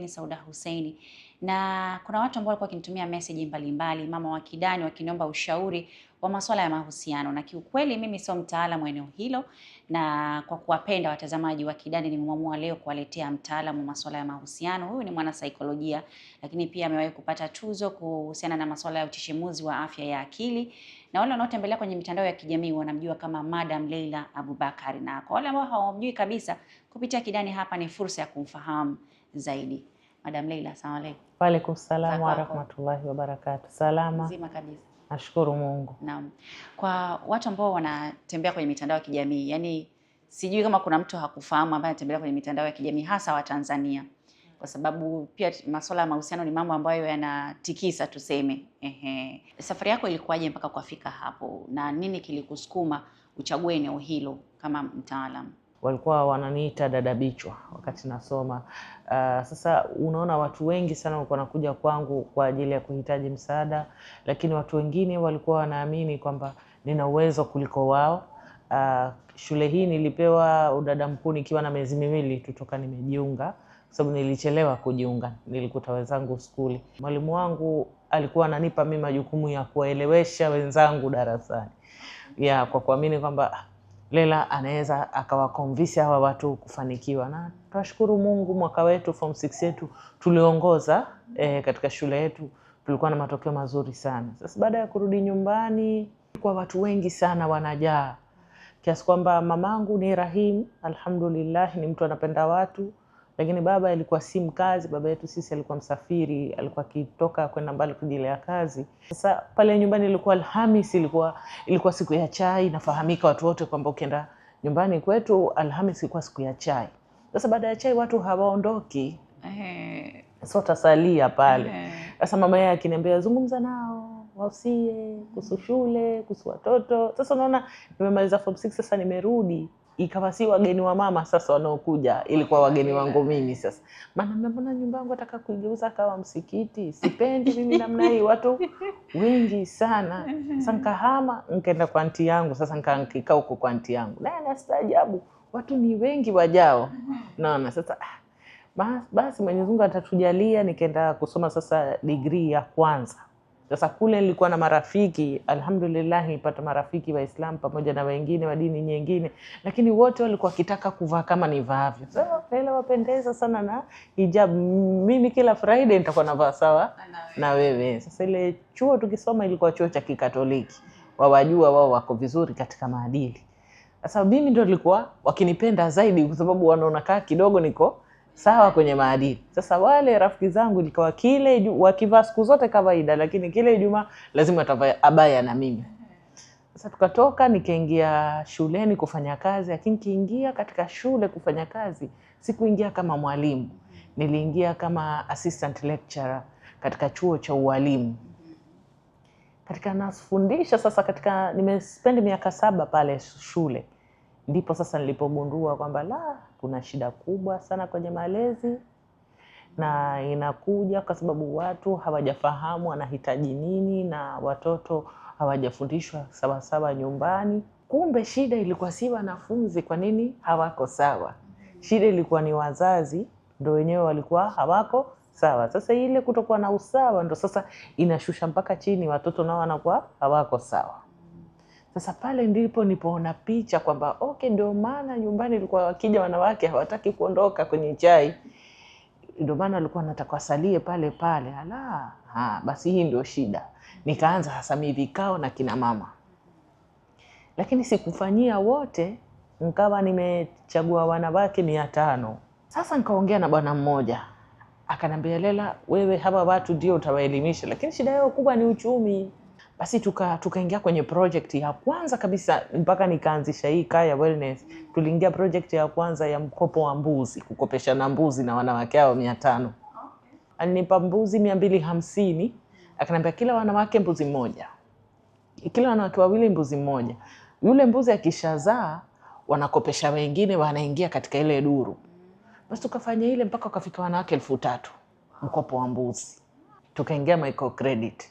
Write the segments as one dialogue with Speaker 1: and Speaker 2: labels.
Speaker 1: ni Sauda Hussein, na kuna watu ambao walikuwa wakinitumia message mbalimbali, mama wa kidani wakiniomba ushauri wa masuala ya mahusiano, na kiukweli mimi sio mtaalamu eneo hilo, na kwa kuwapenda watazamaji wa Kidani nimeamua leo kuwaletea mtaalamu wa masuala ya mahusiano. Huyu ni mwana saikolojia, lakini pia amewahi kupata tuzo kuhusiana na masuala ya utishimuzi wa afya ya akili, na wale wanaotembelea kwenye mitandao ya kijamii wanamjua kama Madam Leila Abubakar, na kwa wale ambao hawamjui kabisa, kupitia Kidani hapa ni fursa ya kumfahamu zaidi. Madam Leila, asalamu alaykum.
Speaker 2: Wa alaykum salaam wa rahmatullahi wa barakatuh. Salama.
Speaker 1: Nzima kabisa.
Speaker 2: Nashukuru Mungu.
Speaker 1: Naam. Kwa watu ambao wanatembea kwenye mitandao ya kijamii, yani sijui kama kuna mtu hakufahamu ambaye anatembea kwenye mitandao ya kijamii hasa wa Tanzania, kwa sababu pia masuala ya mahusiano ni mambo ambayo yanatikisa tuseme. Safari yako ilikuwaje mpaka kufika hapo, na nini kilikusukuma uchague eneo hilo kama mtaalamu?
Speaker 2: Walikuwa wananiita dada bichwa wakati nasoma. Sasa unaona watu wengi sana walikuwa wanakuja kwangu kwa ajili ya kuhitaji msaada, lakini watu wengine walikuwa wanaamini kwamba nina uwezo kuliko wao. Shule hii nilipewa udada mkuu nikiwa na miezi miwili tutoka nimejiunga, kwa sababu nilichelewa kujiunga, nilikuta wenzangu skuli. Mwalimu wangu alikuwa ananipa mimi majukumu ya kuwaelewesha wenzangu darasani, kwa kuamini kwamba Lela anaweza akawaconvince hawa watu kufanikiwa. Na tunashukuru Mungu, mwaka wetu form 6 yetu tuliongoza katika shule yetu, tulikuwa na matokeo mazuri sana. Sasa baada ya kurudi nyumbani, kwa watu wengi sana wanajaa, kiasi kwamba mamangu ni Rahim, alhamdulillah, ni mtu anapenda watu, lakini baba alikuwa si mkazi. Baba yetu sisi alikuwa msafiri, alikuwa akitoka kwenda mbali kwa ajili ya kazi. Sasa pale nyumbani ilikuwa Alhamisi, ilikuwa siku ya chai. Nafahamika watu wote kwamba ukienda nyumbani kwetu Alhamisi ilikuwa siku ya chai. Sasa baada ya chai watu hawaondoki, sasa tasalia pale. Sasa mama yake akiniambia zungumza nao, wausie kuhusu shule, kuhusu watoto. Sasa unaona nimemaliza form 6, sasa nimerudi, ikawa si wageni wa mama sasa wanaokuja, ilikuwa wageni wangu mimi. Sasa maana mbona nyumba yangu nataka kuigeuza kama msikiti, sipendi mimi namna hii, watu wengi sana. Sasa nikahama nikaenda kwa aunti yangu. Sasa nikakaa huko kwa aunti yangu, naye anastaajabu, watu ni wengi wajao. Naona sasa basi Mwenyezi Mungu atatujalia, nikaenda kusoma sasa degree ya kwanza. Sasa kule nilikuwa na marafiki, alhamdulillah nilipata marafiki Waislamu pamoja na wengine wa dini nyingine, lakini wote walikuwa kitaka kuvaa kama nivaavyo. Sasa Leila wapendeza sana na hijab, mimi kila Friday nitakuwa navaa sawa na wewe. Sasa ile chuo tukisoma ilikuwa chuo cha Kikatoliki, wawajua wao wako vizuri katika maadili. Sasa mimi ndio nilikuwa wakinipenda zaidi kwa sababu wanaona kaa kidogo niko sawa kwenye maadili. Sasa wale rafiki zangu ilikuwa kile wakivaa siku zote kawaida, lakini kile Ijumaa lazima atavaa abaya na mimi. Sasa tukatoka nikaingia shuleni kufanya kazi, lakini kiingia katika shule kufanya kazi sikuingia kama mwalimu. Niliingia kama assistant lecturer katika chuo cha ualimu. Katika nafundisha sasa katika nimespend miaka 7 pale shule. Ndipo sasa nilipogundua kwamba kuna shida kubwa sana kwenye malezi, na inakuja kwa sababu watu hawajafahamu wanahitaji nini, na watoto hawajafundishwa sawa sawa nyumbani. Kumbe shida ilikuwa si wanafunzi kwa nini hawako sawa, shida ilikuwa ni wazazi ndio wenyewe walikuwa hawako sawa. Sasa ile kutokuwa na usawa ndio sasa inashusha mpaka chini, watoto nao wanakuwa hawako sawa. Sasa pale ndipo nipoona picha kwamba ndio maana nyumbani ilikuwa wakija wanawake hawataki kuondoka kwenye chai, ndio maana alikuwa anataka wasalie pale pale. Basi hii ndio shida. Nikaanza sasa mimi vikao na kina mama, lakini sikufanyia wote, nikawa nimechagua wanawake 500. Sasa nikaongea na bwana mmoja, akanambia Lela, wewe hawa watu ndio utawaelimisha, lakini shida yao kubwa ni uchumi. Basi tukaingia kwenye project ya kwanza kabisa, mpaka nikaanzisha hii Kaya Wellness. Tuliingia project ya kwanza ya mkopo wa mbuzi, kukopesha na mbuzi na wanawake hao 500. Alinipa mbuzi 250, akaniambia kila wanawake mbuzi mmoja, kila wanawake wawili mbuzi mmoja. Yule mbuzi akishazaa wanakopesha wengine, wanaingia katika ile duru. Basi tukafanya ile mpaka ukafika wanawake 3000 mkopo wa mbuzi. Tukaingia micro credit,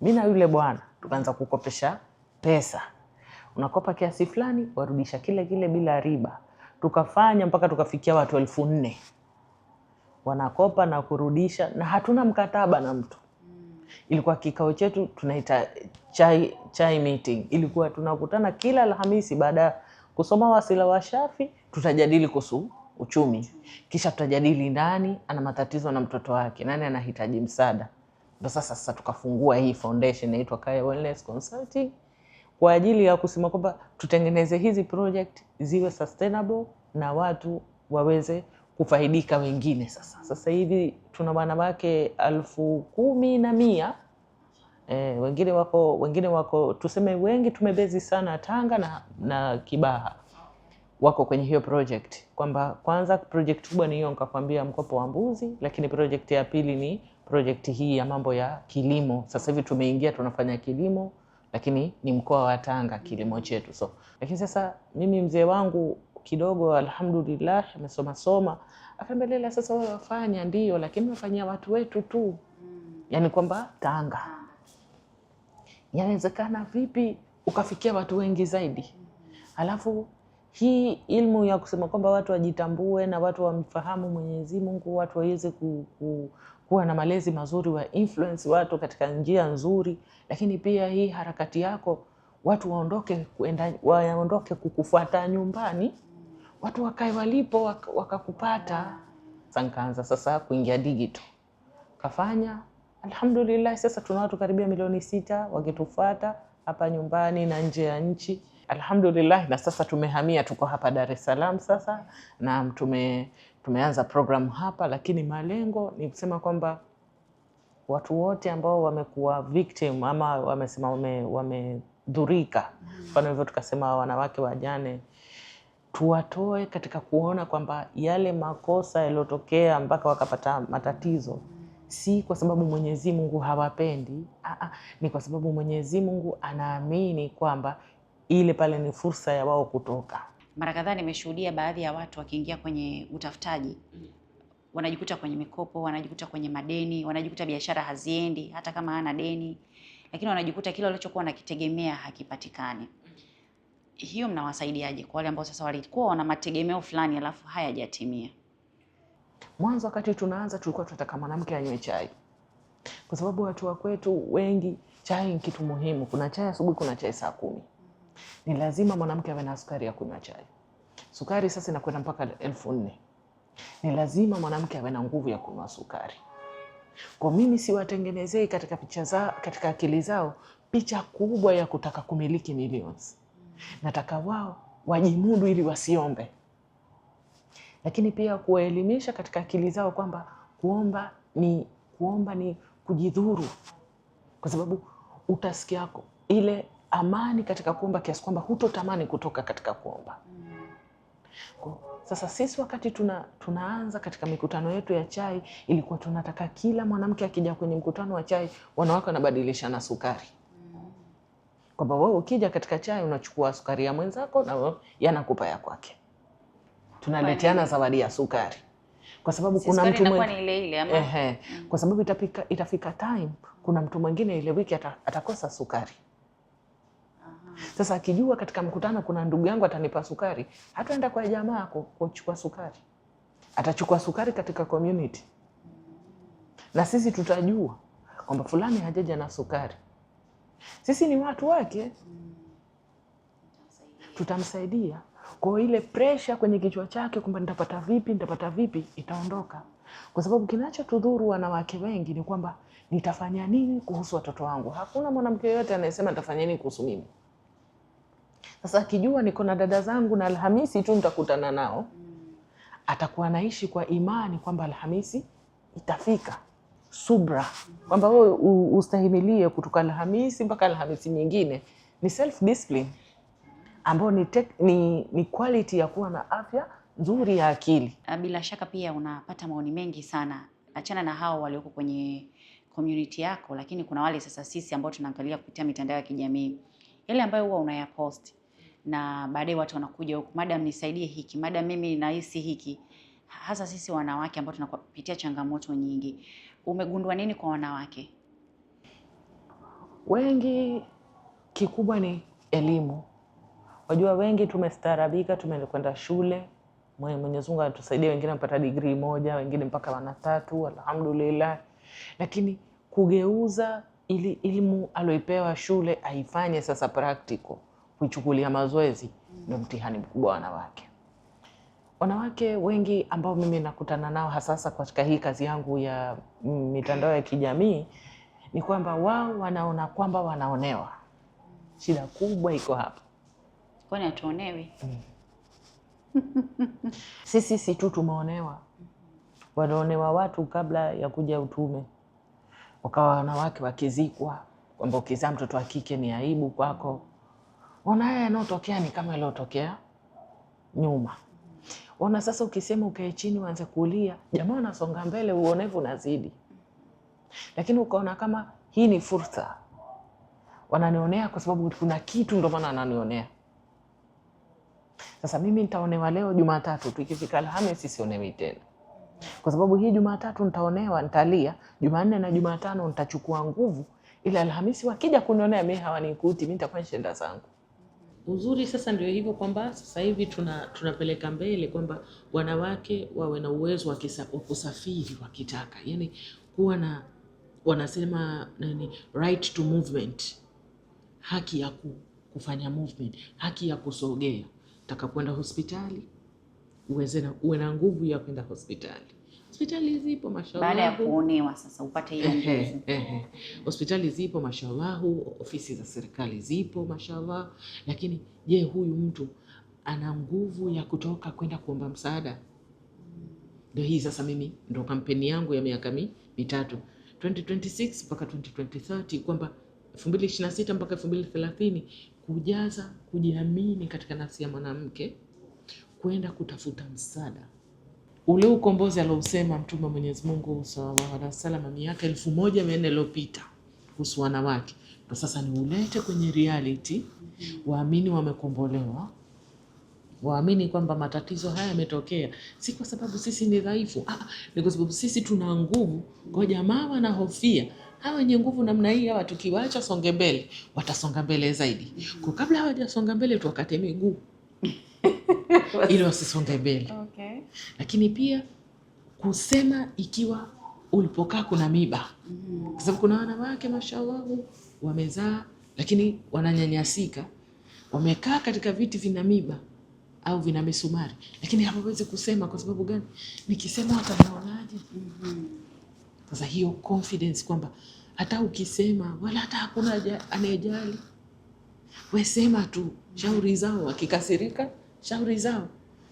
Speaker 2: mimi na yule bwana tukaanza kukopesha pesa. Unakopa kiasi fulani, warudisha kile kile bila riba. Tukafanya mpaka tukafikia watu 4000. wanakopa na kurudisha, na hatuna mkataba na mtu. Ilikuwa kikao chetu tunaita chai meeting. Ilikuwa tunakutana kila Alhamisi baada ya kusoma wasila wa Shafi, tutajadili kuhusu uchumi. Kisha tutajadili nani ana matatizo na mtoto wake, nani anahitaji msaada. Ndio sasa tukafungua hii foundation inaitwa Kaya Wellness Consulting kwa ajili ya kusema kwamba tutengeneze hizi project ziwe sustainable na watu waweze kufaidika wengine. Sasa hivi tuna wanawake 10,100. Wengine wako tuseme wengi tumebezi sana Tanga na Kibaha wako kwenye hiyo project. Kwamba kwanza project kubwa ni hiyo nikakwambia mkopo wa mbuzi, lakini project ya pili ni project hii ya mambo ya kilimo. Sasa hivi tumeingia tunafanya kilimo, lakini ni mkoa wa Tanga kilimo chetu. Lakini sasa mimi mzee wangu kidogo alhamdulillah amesoma akaniambia sasa wewe wafanya ndio, lakini wafanyia watu wetu tu. Yaani kwamba Tanga inawezekana vipi ukafikia watu wengi zaidi? Alafu hii ilmu ya kusema kwamba watu wajitambue na watu wamfahamu Mwenyezi Mungu, watu waweze kuwa na malezi mazuri, wa influence watu katika njia nzuri, lakini pia hii harakati yako watu waondoke kukufuata nyumbani, watu wakae walipo wakakupata. Nikaanza sasa kuingia digital. Kafanya alhamdulillah, sasa tuna watu karibia milioni 6 wakitufuata hapa nyumbani na nje ya nchi. Alhamdulillah, na sasa tumehamia tuko hapa Dar es Salaam sasa, na tumeanza program hapa, lakini malengo ni kusema kwamba watu wote ambao wamekuwa victim ama wamesema wamedhurika, mfano hivyo tukasema wanawake wajane, tuwatoe katika kuona kwamba yale makosa yaliyotokea mpaka wakapata matatizo si kwa sababu Mwenyezi Mungu hawapendi, ni kwa sababu Mwenyezi Mungu anaamini kwamba ile pale ni fursa ya wao kutoka.
Speaker 1: Mara kadhaa nimeshuhudia baadhi ya watu wakiingia kwenye utafutaji wanajikuta kwenye mikopo, wanajikuta kwenye madeni, wanajikuta biashara haziendi hata kama hana deni, lakini wanajikuta kile walichokuwa wanakitegemea hakipatikani. Hiyo mnawasaidiaje kwa wale ambao sasa walikuwa wana mategemeo fulani alafu hayajatimia?
Speaker 2: Mwanzo wakati tunaanza tulikuwa tunataka mwanamke anywe chai, kwa sababu watu wa kwetu wengi chai ni kitu muhimu. Kuna chai asubuhi, kuna chai saa 10. Ni lazima mwanamke awe na sukari ya kunywa chai. Sukari sasa inakwenda mpaka 4,000. Ni lazima mwanamke awe na nguvu ya kunywa sukari. Kwa mimi siwatengenezei katika picha zao, katika akili zao picha kubwa ya kutaka kumiliki millions. Nataka wao wajimudu ili wasiombe. Lakini pia kuwaelimisha katika akili zao kwamba kuomba ni kujidhuru, kwa sababu utasikia ile amani katika kuomba kiasi kwamba hutotamani kutoka katika kuomba. Sasa sisi wakati tunaanza katika mikutano yetu ya chai, ilikuwa tunataka kila mwanamke akija kwenye mkutano wa chai, wanawake wanabadilishana sukari. Kwamba wewe ukija katika chai unachukua sukari ya mwenzako na wewe yanakupa ya kwake. Tunaleteana zawadi ya sukari. Kwa sababu kuna mtu
Speaker 1: mwingine ile ama
Speaker 2: kwa sababu itafika time kuna mtu mwingine ile wiki atakosa sukari. Sasa akijua katika mkutano kuna ndugu yangu atanipa sukari, hataenda kwa jamaa kuchukua sukari. Atachukua sukari katika community. Na sisi tutajua kwamba fulani hajaja na sukari. Sisi ni watu wake. Tutamsaidia. Kwa ile pressure kwenye kichwa chake kwamba nitapata vipi itaondoka. Kwa sababu kinachotudhuru wanawake wengi ni kwamba nitafanya nini kuhusu watoto wangu. Hakuna mwanamke yote anayesema nitafanya nini kuhusu mimi. Sasa akijua niko na dada zangu na Alhamisi tu nitakutana nao, atakuwa anaishi kwa imani kwamba Alhamisi itafika. Subra. Kwamba wewe ustahimilie kutoka Alhamisi mpaka Alhamisi nyingine. Ni self discipline. Ambao ni quality ya kuwa na afya nzuri ya akili.
Speaker 1: Bila shaka pia unapata maoni mengi sana. Achana na hao walioko kwenye community yako, lakini kuna wale sasa sisi ambao tunaangalia kupitia mitandao ya kijamii. Yale ambayo huwa unayapost na baadaye watu wanakuja huko, madam nisaidie hiki, madam mimi ninahisi hiki. Hasa sisi wanawake ambao tunapitia changamoto nyingi. Umegundua nini kwa wanawake?
Speaker 2: Wengi kikubwa ni elimu. Wajua wengi tumestaarabika, tumekwenda shule, Mwenyezi Mungu atusaidie, wengine wamepata degree moja, wengine mpaka wana 3, alhamdulillah. Lakini kugeuza ili elimu aloipewa shule aifanye sasa practical, kuichukulia mazoezi, ndio mtihani mkubwa wanawake. Wanawake wengi ambao mimi nakutana nao hasa katika hii kazi yangu ya mitandao ya kijamii ni kwamba wao wanaona kwamba wanaonewa. Shida kubwa iko hapa.
Speaker 1: Kwani hatuonewi?
Speaker 2: Sisi tu tumeonewa. Wanaonewa watu kabla ya kuja utume. Wakawa wanawake wakizikwa, kwamba ukizaa mtoto wa kike ni aibu kwako. Ona haya yanayotokea ni kama yaliyotokea nyuma. Ona sasa ukisema ukae chini uanze kulia, jamaa wanasonga mbele, uonevu unazidi. Lakini ukaona kama hii ni fursa. Wananionea kwa sababu kuna kitu, ndio maana wananionea. Sasa mimi nitaonewa leo Jumatatu, tukifika Alhamisi sionewi tena. Kwa sababu hii Jumatatu nitaonewa, nitalia, Jumanne na Jumatano nitachukua nguvu, ila Alhamisi wakija kunionea mimi hawanikuti, mimi nitakuwa nishenda zangu. Uzuri sasa ndio hivyo kwamba sasa hivi tunapeleka mbele kwamba wanawake wawe na uwezo wa kusafiri wakitaka. Yaani kuwa na, wanasema right to movement. Haki ya kufanya movement, haki ya kusogea. Taka kwenda hospitali, uwe na nguvu ya kwenda hospitali. Hospitali zipo mashallah.
Speaker 1: Baada ya kuonewa sasa upate hiyo nguvu.
Speaker 2: Hospitali zipo mashallah, ofisi za serikali zipo mashallah, lakini je, huyu mtu ana nguvu ya kutoka kwenda kuomba msaada? Ndio hii sasa mimi ndo kampeni yangu ya miaka 3, 2026 mpaka 2030, kwamba 2026 mpaka 2030 kujaza kujiamini katika nafsi ya mwanamke, kwenda kutafuta msaada. Ule ukombozi aliosema Mtume Mwenyezi Mungu sallallahu alaihi wasallam miaka 1400 iliyopita kuhusu wanawake, na sasa ni ulete kwenye reality. Waamini wamekombolewa, waamini kwamba matatizo haya yametokea si kwa sababu sisi ni dhaifu, ni kwa sababu sisi tuna nguvu. Kwa jamaa wanahofia hawa wenye nguvu namna hii, hawa tukiwaacha songe mbele watasonga mbele zaidi. Kwa kabla hawajasonga mbele tuwakate miguu ili wasisonge mbele.
Speaker 1: Okay.
Speaker 2: Lakini pia kusema ikiwa ulipokaa kuna miba. Kwa sababu kuna wanawake mashallah wamezaa lakini wananyanyasika, wamekaa katika viti vina miba au vina misumari, lakini hawawezi kusema. Kwa sababu gani? Nikisema watanaonaje? Sasa hiyo confidence kwamba hata ukisema wala hata hakuna anayejali, wewe sema tu. Shauri zao, wakikasirika shauri zao,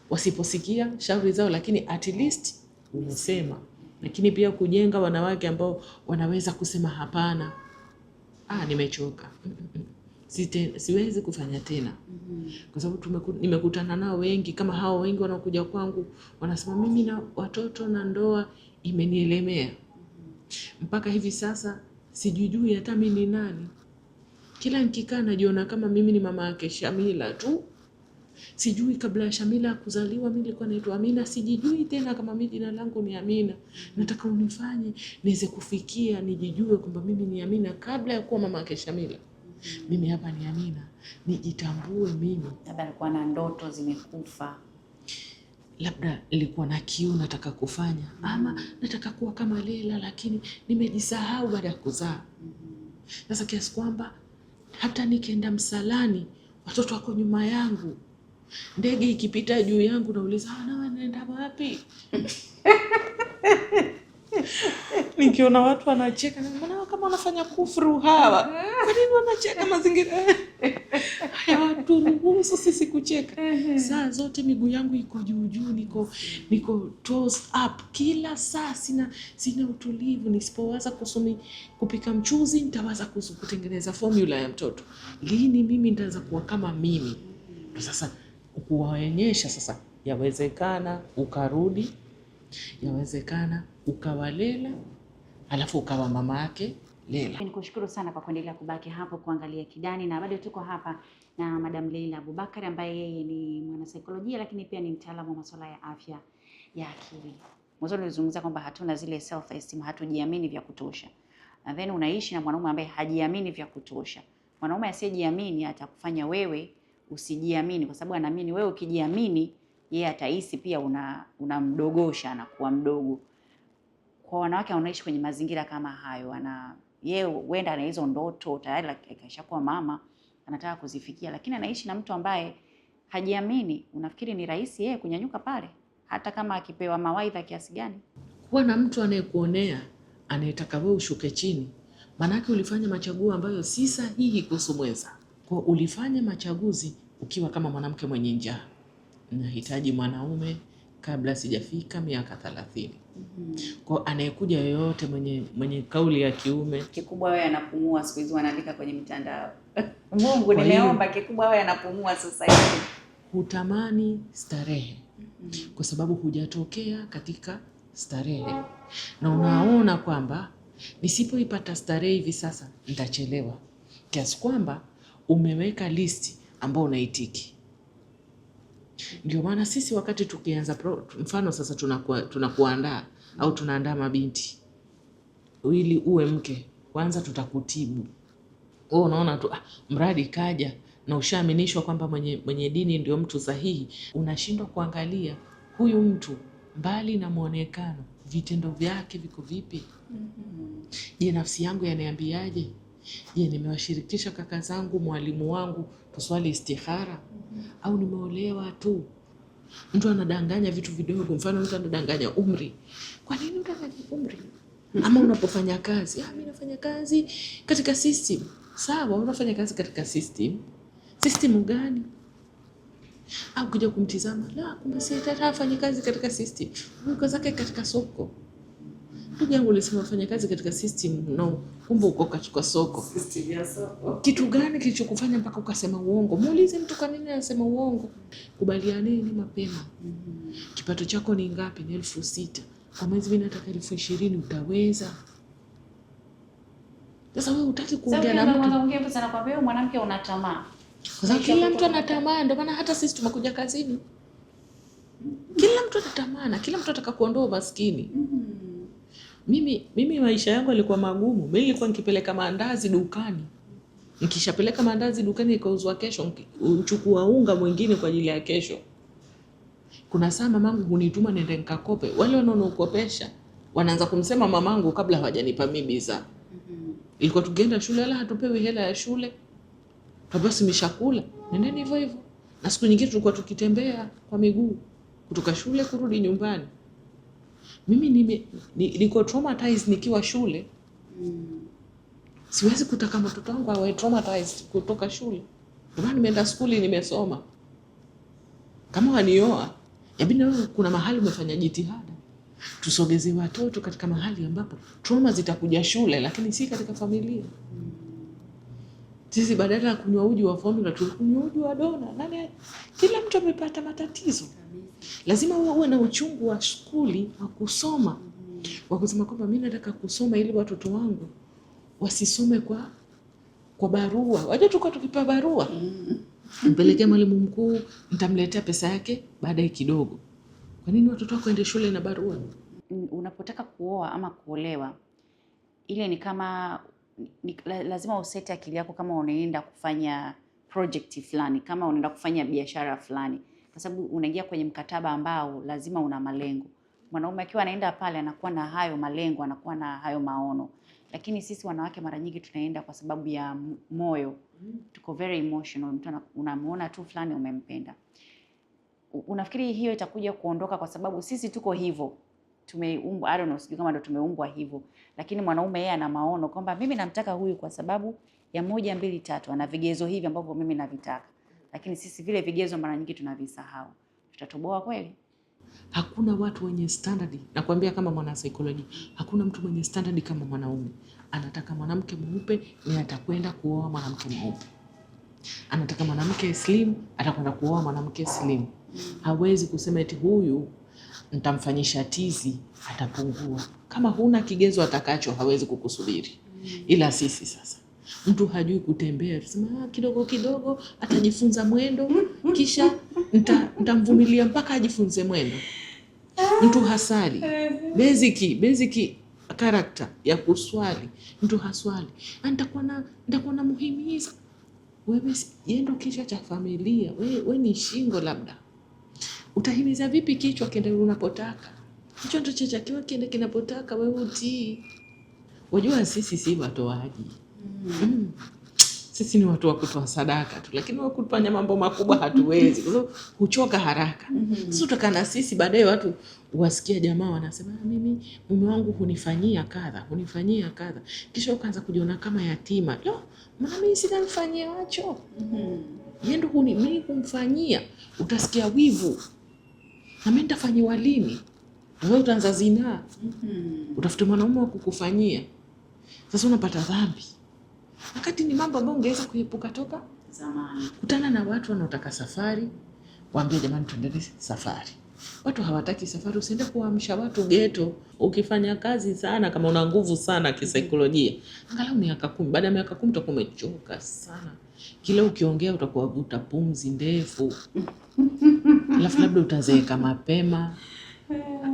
Speaker 2: wasiposikia shauri zao, lakini at least umesema. Lakini pia kujenga wanawake ambao wanaweza kusema hapana, nimechoka, siwezi kufanya tena. Kwa sababu nimekutana nao wengi kama hao, wengi wanakuja kwangu wanasema mimi na watoto na ndoa imenielemea, mpaka hivi sasa sijui hata mimi ni nani. Kila nikikaa najiona kama mimi ni mama yake Shamila tu. Sijui kabla ya Shamila kuzaliwa mimi nilikuwa naitwa Amina, sijijui tena kama mimi jina langu ni Amina. Nataka unifanye niweze kufikia nijijue kwamba mimi ni Amina kabla ya kuwa mama yake Shamila. Mimi hapa ni Amina, nijitambue mimi.
Speaker 1: Labda alikuwa na ndoto zimekufa,
Speaker 2: labda nilikuwa na kiu nataka kufanya, ama nataka kuwa kama Lela, lakini nimejisahau baada ya kuzaa. Sasa kiasi kwamba hata nikienda msalani watoto wako nyuma yangu, ndege ikipita juu yangu nauliza wanaenda wapi? Nikiona watu wanacheka na kama wanafanya kufuru hawa, kwa nini wanacheka? Mazingira haya waturuhusu sisi kucheka. Saa zote miguu yangu iko juu, niko toes up kila saa, sina utulivu. Nisipowaza kupika mchuzi, nitawaza kutengeneza formula ya mtoto. Lini mimi nitaanza kuwa kama mimi? Sasa kuwaonyesha sasa yawezekana ukarudi, yawezekana ukawa Lela alafu ukawa mama yake Lela.
Speaker 1: Nikushukuru sana kwa kuendelea kubaki hapo kuangalia Kidani, na bado tuko hapa na Madam Leila Abubakar ambaye yeye ni mwanasaikolojia lakini pia ni mtaalamu wa masuala ya afya ya akili. Mwanzo nilizungumza kwamba hatuna zile self esteem, hatujiamini vya kutosha. Na then unaishi na mwanaume ambaye hajiamini vya kutosha. Mwanaume asiyejiamini atakufanya wewe usijiamini, kwa sababu anaamini wewe ukijiamini yeye atahisi pia unamdogosha na kuwa mdogo. Kwa wanawake wanaishi kwenye mazingira kama hayo, yeye huenda ana hizo ndoto tayari, akishakuwa mama anataka kuzifikia, lakini anaishi na mtu ambaye hajiamini. Unafikiri ni rahisi yeye kunyanyuka pale, hata kama akipewa mawaidha kiasi gani?
Speaker 3: Kuwa na mtu anayekuonea, anayetaka wewe ushuke chini, maanake ulifanya machaguo ambayo si sahihi kuhusu mwenza. Kwa ulifanya machaguzi ukiwa kama mwanamke mwenye njaa, nahitaji mwanaume kabla sijafika miaka 30. Kwa anayekuja yoyote mwenye kauli ya kiume,
Speaker 1: kikubwa wewe anapumua. Siku hizi wanaandika kwenye mitandao Mungu nimeomba, kikubwa wewe anapumua sasa hivi.
Speaker 3: Hutamani starehe kwa sababu hujatokea katika starehe, na unaona kwamba nisipoipata starehe hivi sasa nitachelewa, kiasi kwamba umeweka listi ambayo unaitiki. Ndio maana sisi wakati tukianza mfano sasa tunakuandaa au tunaandaa mabinti ili uwe mke, kwanza tutakutibu. Wewe unaona tu mradi kaja na ushaaminishwa kwamba mwenye dini ndio mtu sahihi, unashindwa kuangalia huyu mtu mbali na muonekano, vitendo vyake viko vipi? Je, nafsi yangu yaniambiaje? Je, nimewashirikisha kaka zangu, mwalimu wangu tuswali istikhara? Au nimeolewa tu? Mtu anadanganya vitu vidogo, mfano mtu anadanganya umri. Kwa nini unadanganya umri? Ama unapofanya kazi, mimi nafanya kazi katika system. Sawa, unafanya kazi katika system. System gani? Au kuja kumtizama, la kumbe si afanya kazi katika system. Uko zake katika soko. Ndugu yangu ulisema ufanya kazi katika system, no, kumbe uko katika soko. System ya soko. Kitu gani kilichokufanya mpaka ukasema uongo? Muulize mtu kwa nini anasema uongo. Kubalianeni mapema. Kipato chako ni ngapi? Ni 6,000. Kwa mwezi mimi nataka 20,000, utaweza? Sasa wewe hutaki kuongea na mtu.
Speaker 1: Sasa ongea sana kwa wewe mwanamke una tamaa.
Speaker 3: Kwa sababu kila mtu ana tamaa, ndio maana hata sisi tumekuja kazini. Kila mtu ana tamaa na kila mtu anataka kuondoa umaskini. Mimi maisha yangu yalikuwa magumu. Mimi nilikuwa nikipeleka maandazi dukani. Nikishapeleka maandazi dukani ikauzwa kesho, uchukua unga mwingine kwa ajili ya kesho. Kuna saa mamangu hunituma nende nikakope. Wale wanaonukopesha wanaanza kumsema mamangu kabla hawajanipa mimi bidhaa. Ilikuwa tukienda shule wala hatupewi hela ya shule. Basi mishakula. Nendeni hivyo hivyo. Na siku nyingine tulikuwa tukitembea kwa miguu kutoka shule kurudi nyumbani. Mimi niko traumatized nikiwa shule. Siwezi kutaka mtoto wangu awe traumatized kutoka shule. Ndio maana nimeenda shule nimesoma. Kama wanioa, yabidi kuna mahali umefanya jitihada. Tusogeze watoto katika mahali ambapo trauma zitakuja shule, lakini si katika familia. Sisi badala ya kunywa uji wa formula tunakunywa uji wa dona. Kila mtu amepata matatizo. Lazima uwe na uchungu wa shule wa kusoma. Wa kusema kwamba mimi nataka kusoma ili watoto wangu wasisome kwa barua. Waje tukao tukipa barua. Mpelekea mwalimu mkuu, nitamletea pesa yake baadaye kidogo. Kwa nini watoto wako waende shule na barua?
Speaker 1: Unapotaka kuoa ama kuolewa, ile ni kama lazima usete akili yako kama unaenda kufanya project fulani, kama unaenda kufanya biashara fulani, kwa sababu unaingia kwenye mkataba ambao lazima una malengo. Mwanaume akiwa anaenda pale anakuwa na hayo malengo, anakuwa na hayo maono. Lakini sisi wanawake mara nyingi tunaenda kwa sababu ya moyo. Tuko very emotional. Mtu unamuona tu fulani umempenda. Unafikiri hiyo itakuja kuondoka kwa sababu sisi tuko hivyo. Tumeumbwa, I don't know, sijui kama ndo tumeumbwa hivyo. Lakini mwanaume yeye ana maono kwamba mimi namtaka huyu kwa sababu ya 1, 2, 3, ana vigezo hivi ambavyo mimi navitaka. Lakini sisi vile vigezo mara nyingi tunavisahau. Tutatoboa kweli?
Speaker 3: Hakuna watu wenye standard. Nakwambia kama mwana psychology, hakuna mtu mwenye standard kama mwanaume. Anataka mwanamke mweupe, ni atakwenda kuoa mwanamke mweupe. Anataka mwanamke slim, atakwenda kuoa mwanamke slim. Hawezi kusema eti huyu nitamfanyisha tizi atapungua. Kama huna kigezo atakacho hawezi kukusubiri. Ila sisi sasa, mtu hajui kutembea, tusema kidogo kidogo atajifunza mwendo, kisha nitamvumilia mpaka ajifunze mwendo. Mtu hasali basic character ya kuswali, mtu haswali. Nitakuwa na muhimiza. Wewe yendo kisha cha familia, wewe ni shingo labda. Utahimiza vipi kichwa kiende unapotaka? Kichwa ndio chachakiwa kiende kinapotaka, wewe utii. Wajua sisi si watoaji. Sisi ni watu wa kutoa sadaka tu, lakini wa kufanya mambo makubwa hatuwezi. Kwa hiyo huchoka haraka. Sisi utakana sisi baadaye watu wasikia jamaa wanasema mimi mume wangu hunifanyia kadha. Kisha ukaanza kujiona kama yatima. Lo, mbona mimi sitamfanyia wacho? Yeye ndo mimi kumfanyia. Utasikia wivu. Na mimi nitafanyiwa lini? Wewe utaanza zinaa. Utafute mwanaume wa kukufanyia. Sasa unapata dhambi. Wakati ni mambo ambayo ungeweza kuepuka toka
Speaker 1: zamani.
Speaker 3: Kutana na watu wanaotaka safari, waambie jamani tuendelee safari. Watu hawataki safari, usiende kuamsha watu ghetto. Ukifanya kazi sana, kama una nguvu sana kisaikolojia, angalau miaka 10, baada ya miaka 10 utakuwa umechoka sana. Kila ukiongea utakuwa vuta pumzi ndefu. Alafu labda utazeeka mapema.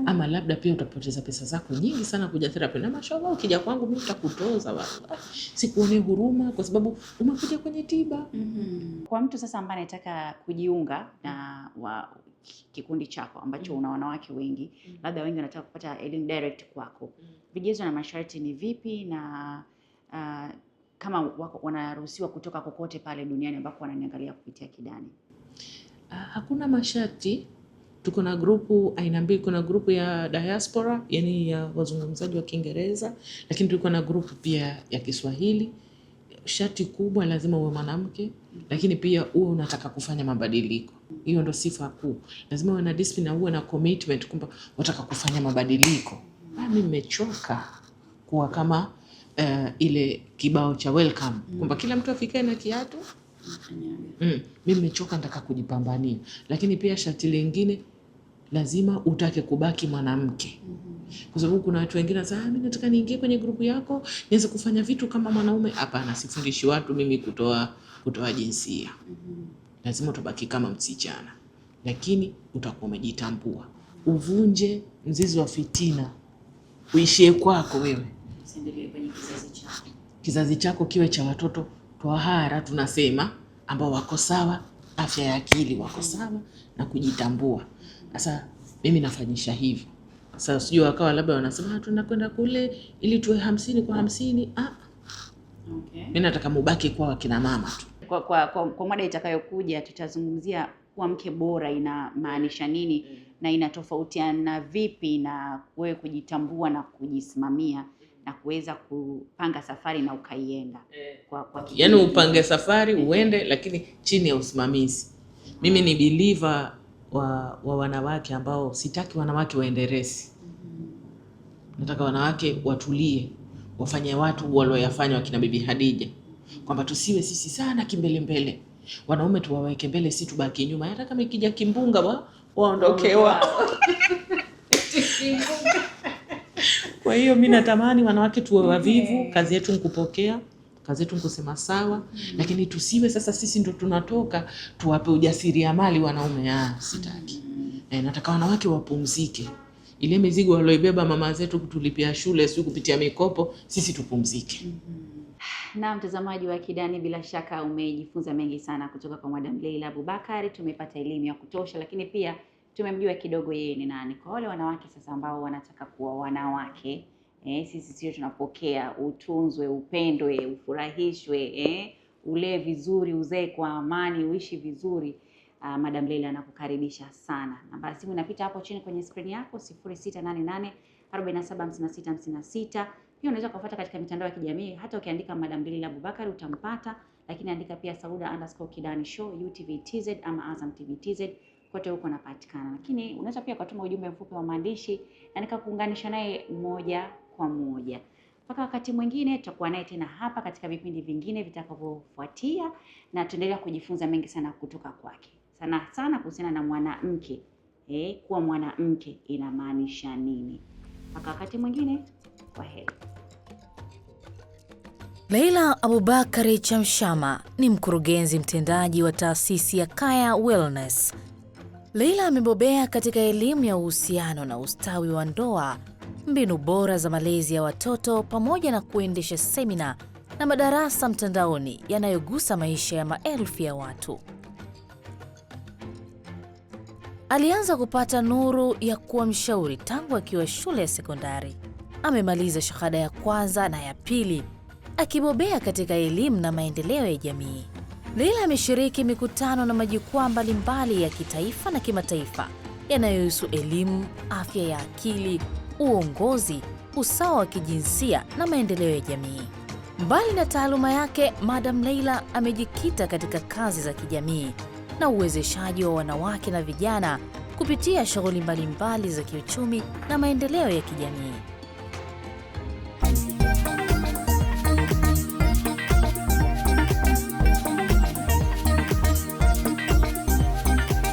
Speaker 3: Ama labda pia utapoteza pesa zako nyingi sana kuja therapy. Na mashallah ukija kwangu mimi nitakutoza wallahi. Sikuone huruma kwa sababu umekuja kwenye tiba.
Speaker 1: Kwa mtu sasa ambaye anataka kujiunga na kikundi chako ambacho una wanawake wengi, labda wengi wanataka kupata elimu direct kwako. Vigezo na masharti ni vipi, na kama wanaruhusiwa kutoka kokote pale duniani ambako wananiangalia kupitia Kidani?
Speaker 3: Hakuna masharti. Tuko na grupu aina mbili. Kuna grupu ya diaspora, yani ya wazungumzaji wa Kiingereza, lakini tuko na grupu pia ya Kiswahili. Sharti kubwa lazima uwe mwanamke, lakini pia uwe unataka kufanya mabadiliko. Hiyo ndo sifa kuu. Lazima uwe na discipline na uwe na commitment kwamba unataka kufanya mabadiliko. Mimi nimechoka kuwa kama ile kibao cha welcome kwamba kila mtu afikae na kiatu. Mimi nimechoka, nataka kujipambania. Lakini pia sharti lingine, lazima utake kubaki mwanamke. Kwa sababu kuna watu wengine wanasema mimi nataka niingie kwenye grupu yako nianze kufanya vitu kama mwanaume. Hapana, sifundishi watu mimi kutoa jinsia. Lazima utabaki kama msichana, lakini utakuwa umejitambua. Uvunje mzizi wa fitina, uishie kwako wewe.
Speaker 1: Usiendelee kwenye kizazi chako.
Speaker 3: Kizazi chako kiwe cha watoto tohara, tunasema, ambao wako sawa, afya ya akili wako sawa na kujitambua. Sasa mimi nafanyisha hivyo. Sasa sijui wakawa labda wanasema tunakwenda kule ili tuwe 50 kwa 50. Okay. Mimi nataka mubaki kwa wakina mama tu.
Speaker 1: Kwa mada itakayokuja tutazungumzia kuwa mke bora inamaanisha nini na inatofautiana vipi na wewe kujitambua na kujisimamia na kuweza kupanga safari na ukaienda.
Speaker 3: Yaani upange safari uende, lakini chini ya usimamizi. Mimi ni believer wa wanawake ambao sitaki wanawake waenderesi. Nataka wanawake watulie, wafanye watu walioyafanya wakina Bibi Hadija. Kwamba tusiwe sisi sana kimbele. Wanaume tuwaweke mbele, si tubaki nyuma. Hata kama ikija kimbunga waondokewa. Kwa hiyo mimi natamani wanawake tuwe wavivu, kazi yetu nikupokea, kazi yetu nikusema sawa, lakini tusiwe sasa sisi ndo tunatoka tuwape ujasiriamali wanaume. Sitaki. Nataka wanawake wapumzike. Ile mizigo walioibeba mama zetu kutulipia shule, sio kupitia mikopo, sisi tupumzike.
Speaker 1: Na mtazamaji wa Kidani, bila shaka umejifunza mengi sana kutoka kwa Madam Leila Abubakari. Tumepata elimu ya kutosha, lakini pia tumemjua kidogo yeye ni nani. Kwa wale wanawake sasa ambao wanataka kuwa wanawake, sisi sio tunapokea, utunzwe, upendwe, ufurahishwe, ule vizuri, uzae kwa amani, uishi vizuri. Madam Leila anakukaribisha sana. Namba simu inapita hapo chini kwenye screen yako 0688 475656. Pia unaweza kufuata katika mitandao ya kijamii, hata ukiandika Madam Leila Abubakari utampata, lakini andika pia Sauda_Kidani Show, UTV-TZ ama Azam TV-TZ, kote huko napatikana. Lakini unaweza pia kutuma ujumbe mfupi wa maandishi na nikakuunganisha naye moja kwa moja. Mpaka wakati mwingine tutakuwa naye tena hapa katika vipindi vingine vitakavyofuatia, na tuendelea kujifunza mengi sana kutoka kwake. Sana kuhusiana na mwanamke, kuwa mwanamke inamaanisha nini. Mpaka wakati mwingine, kwaheri.
Speaker 4: Leila Abubakari Chamshama ni mkurugenzi mtendaji wa taasisi ya Kaya Wellness. Leila amebobea katika elimu ya uhusiano na ustawi wa ndoa, mbinu bora za malezi ya watoto, pamoja na kuendesha semina na madarasa mtandaoni yanayogusa maisha ya maelfu ya watu. Alianza kupata nuru ya kuwa mshauri tangu akiwa shule ya sekondari. Amemaliza shahada ya kwanza na ya pili, akibobea katika elimu na maendeleo ya jamii. Leila ameshiriki mikutano na majukwaa mbalimbali ya kitaifa na kimataifa yanayohusu elimu, afya ya akili, uongozi, usawa wa kijinsia na maendeleo ya jamii. Mbali na taaluma yake, Madam Leila amejikita katika kazi za kijamii na uwezeshaji wa wanawake na vijana kupitia shughuli mbalimbali za kiuchumi na maendeleo ya kijamii.